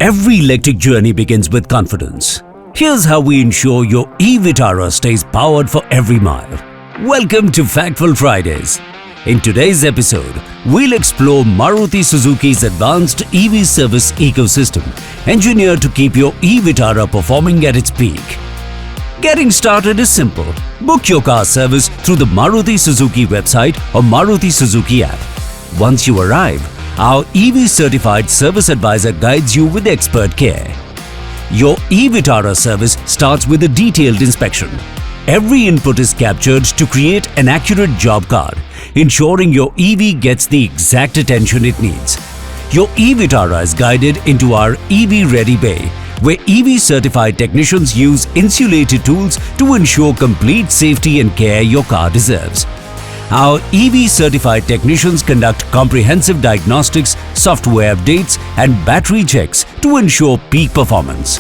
Every electric journey begins with confidence. Here's how we ensure your eVITARA stays powered for every mile. Welcome to Factful Fridays. In today's episode, we'll explore Maruti Suzuki's advanced EV service ecosystem, engineered to keep your eVITARA performing at its peak. Getting started is simple. Book your car service through the Maruti Suzuki website or Maruti Suzuki app. Once you arrive, our EV-certified service advisor guides you with expert care. Your eVITARA service starts with a detailed inspection. Every input is captured to create an accurate job card, ensuring your EV gets the exact attention it needs. Your eVITARA is guided into our EV Ready Bay, where EV-certified technicians use insulated tools to ensure complete safety and care your car deserves. Our EV-certified technicians conduct comprehensive diagnostics, software updates, and battery checks to ensure peak performance.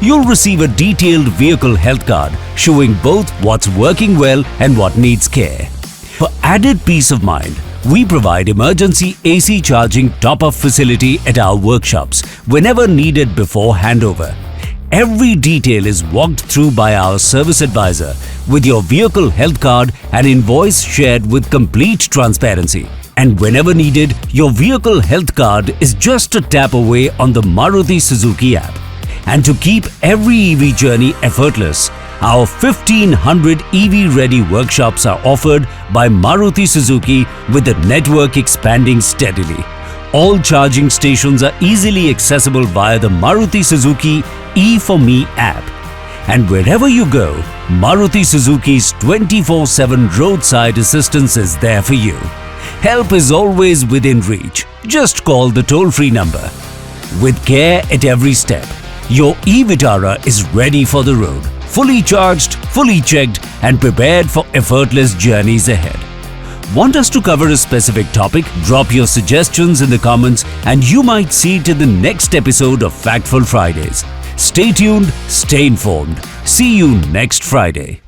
You'll receive a detailed vehicle health card showing both what's working well and what needs care. For added peace of mind, we provide emergency AC charging top-up facility at our workshops whenever needed before handover. Every detail is walked through by our service advisor with your vehicle health card and invoice shared with complete transparency. And whenever needed, your vehicle health card is just a tap away on the Maruti Suzuki app. And to keep every EV journey effortless, our 1500 EV-ready workshops are offered by Maruti Suzuki with the network expanding steadily. All charging stations are easily accessible via the Maruti Suzuki E4Me app. And wherever you go, Maruti Suzuki's 24/7 Roadside Assistance is there for you. Help is always within reach. Just call the toll-free number. With care at every step, your eVITARA is ready for the road, fully charged, fully checked, and prepared for effortless journeys ahead. Want us to cover a specific topic? Drop your suggestions in the comments and you might see it in the next episode of Factful Fridays. Stay tuned, stay informed. See you next Friday.